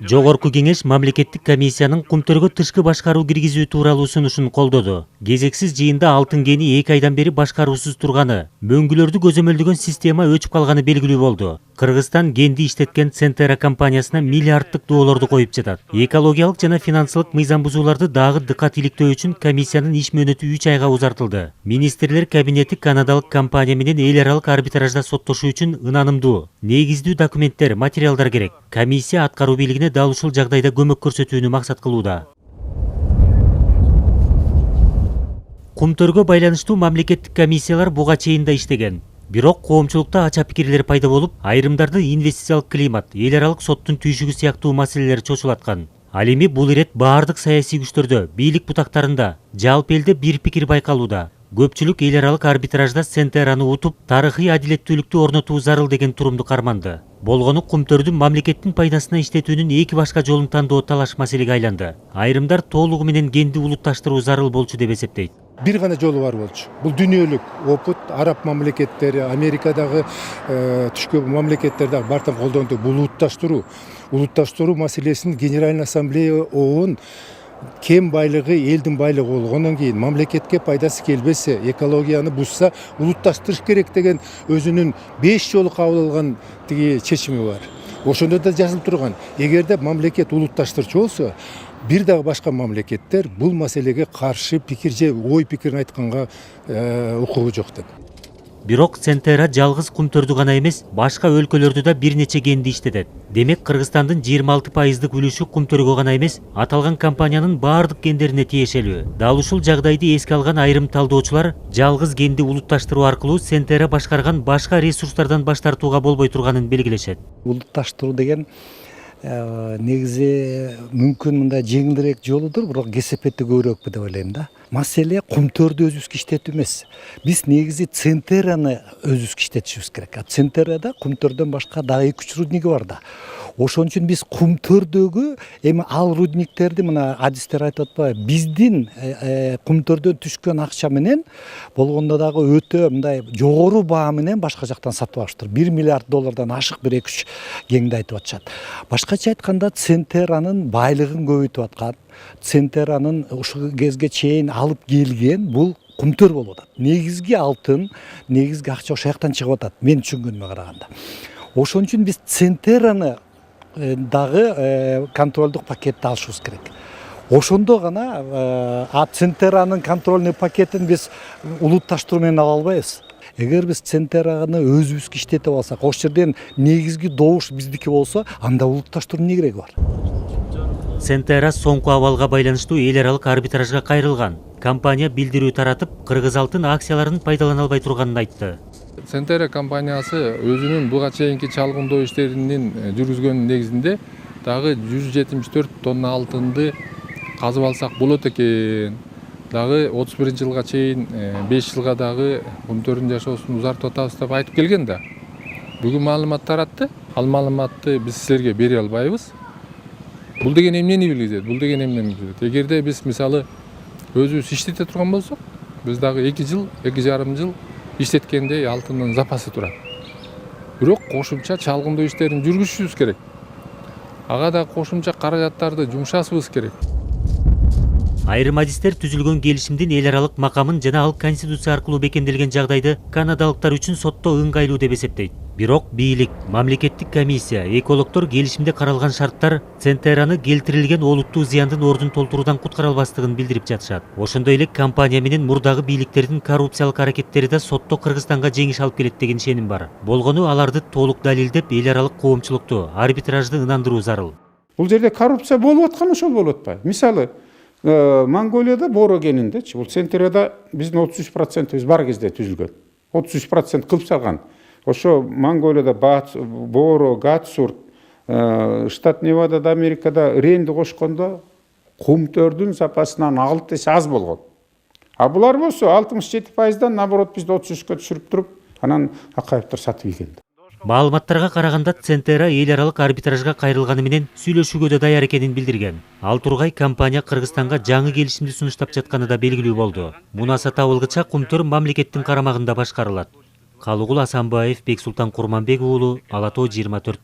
Жогорку кеңеш мамлекеттик комиссиянын Кумтөргө тышкы башкаруу киргизүү тууралуу сунушун колдоду. Кезексиз жыйында алтын кени 2 айдан бери башкаруусуз турганы, мөңгүлөрдү көзөмөлдөгөн система өчүп калганы белгилүү болду. Кыргызстан кенди иштеткен Центера компаниясына миллиарддык доолорду коюп жатат. Экологиялык жана финансылык мыйзам бузууларды дагы дыкат иликтөө үчүн комиссиянын иш мөөнөтү 3 айга узартылды. Министрлер кабинети канадалык компания менен эл аралык арбитражда соттошуу үчүн ынанымдуу, негиздүү документтер, материалдар керек. Комиссия аткаруу бийлигине дал ушул жагдайда көмөк көрсөтүүнү максат кылууда. Кумтөргө байланыштуу мамлекеттик комиссиялар буга чейин да иштеген. Бирок коомчулукта ача пикирлер пайда болуп, айрымдарды инвестициялык климат, эл аралык соттун түйшүгү сыяктуу маселелер чочулаткан. Ал эми бул ирет баардык саясий күчтөрдө, бийлик бутактарында, жалпы элде бир пикир байкалууда. Көпчүлүк эл аралык арбитражда Центераны утуп, тарыхый адилеттүүлүктү орнотуу зарыл деген турумду карманды. Болгону Кумтөрдүн мамлекеттин пайдасына иштетүүнүн эки башка жолун тандоо талаш маселеге айланды. Айрымдар толугу менен кенди улутташтыруу зарыл болчу деп эсептейт. Бир гана жолу бар болчу. Бул дүнүйөлүк опыт, араб мамлекеттери, Америкадагы түшкө мамлекеттерде бартын колдонду. Бул улутташтыруу маселесин Генеральный ассамблея ООН кем байлыгы элдин байлыгы болгондон кийин мамлекетке пайдасы келбесе, экологияны бузса, улутташтырыш керек деген өзүнүн 5 жолу кабыл алган тиги чечими бар. Ошондо да жазылып турган. Эгерде мамлекет улутташтырчу болсо, бир дагы башка мамлекеттер бул маселеге каршы пикир же ой пикирин айтканга укугу жок деп. Бирок Центера жалгыз Кумтөрдү гана эмес, башка өлкөлөрдү да бир нече кенди иштетет. Демек Кыргызстандын 26% үлүшү Кумтөргө гана эмес, аталган компаниянын баардык кендерине тиешелүү. Дал ушул жагдайды эске алган айрым талдоочулар жалгыз кенди улутташтыруу аркылуу Центера башкарган башка ресурстардан баш тартууга болбой турганын белгилешет. Улутташтыруу деген негизи мүмкүн мындай жеңилирээк жолудур, бирок кесепети көбүрөөкпү деп ойлойм да. Маселе Кумтөрдү өзүбүзгө иштетүү эмес. Биз негизи Центераны өзүбүзгө иштетишибиз керек. Центерада Кумтөрдөн башка дагы 2-3 рудниги бар да. Ошон үчүн биз Кумтөрдөгү эми ал рудниктерди мына адистер айтып атпайбы, биздин Кумтөрдөн түшкөн акча менен болгондо дагы өтө мындай жогору баа менен башка жактан сатып алыштыр. 1 миллиард доллардан ашык бир 2-3 кеңди айтып атышат. Башкача айтканда Центеранын байлыгын көбөйтүп аткан, Центеранын ушул кезге чейин алып келген бул Кумтөр болуп атат. Негизги алтын, негизги акча ошол жактан чыгып атат, мен түшүнгөнүмө караганда. Ошон үчүн биз Центераны дагы контролдук пакетти алышыбыз керек. Ошондо гана Центеранын контрольный пакетин биз улутташтыруу менен ала албайбыз. Эгер биз Центераны өзүбүзгө иштетип алсак, ошол жерден негизги добуш биздики болсо, анда улутташтыруунун эмне кереги бар? Центера соңку абалга байланыштуу эл аралык арбитражга кайрылган. Компания билдирүү таратып, Кыргыз алтын акцияларын пайдалана албай турганын айтты. Центера компаниясы өзүнүн буга чейинки чалгындоо иштеринин жүргүзгөнүн негизинде дагы 174 тонна алтынды казып алсак болот экен. Дагы 31-жылга чейин 5 жылга дагы Кумтөрдүн жашоосун узартып атабыз деп айтып келген да. Бүгүн маалымат таратты. Ал маалыматты биз силерге бере албайбыз. Бул деген эмнени билдирет? Эгерде биз мисалы өзүбүз иштете турган болсок, биз дагы 2 жыл, 2,5 жыл иштеткенде алтындын запасы турат. Бирок кошумча чалгындоо иштерин жүргүзүшүбүз керек. Ага да кошумча каражаттарды жумшашыбыз керек. Айрым адистер түзүлгөн келишимдин эл аралык макамын жана ал конституция аркылуу бекемделген жагдайды канадалыктар үчүн сотто ыңгайлуу деп эсептейт. Бирок бийлик, мамлекеттик комиссия, экологдор келишимде каралган шарттар Центераны келтирилген олуттуу зыяндын ордун толтуруудан куткара албастыгын билдирип жатышат. Ошондой эле компания менен мурдагы бийликтердин коррупциялык аракеттери да сотто Кыргызстанга жеңиш алып келет деген ишеним бар. Болгону аларды толук далилдеп, эл аралык коомчулукту, арбитражды ынандыруу зарыл. Бул жерде коррупция болуп аткан ошол болуп атпайбы? Мисалы, Монголияда боро кениндечи, бул Центерада биздин 33% бар кезде түзүлгөн. 33% кылып салган. Ошо Монголияда боро, гатсурт, штат Невадада, Америкада ренди кошкондо Кумтөрдүн запасынан 6 эсе аз болгон. А булар болсо 67%дан наоборот бизди 33-кө түшүрүп туруп, анан акаевдер сатып ийген. Маалыматтарга караганда Центера эл аралык арбитражга кайрылганы менен сүйлөшүүгө да даяр экенин билдирген. Ал тургай компания Кыргызстанга жаңы келишимди сунуштап жатканы да белгилүү болду. Мунаса табылгыча Кумтөр мамлекеттин карамагында башкарылат. Калугул Асанбаев, Бексултан Курманбек уулу, Алатоо 24.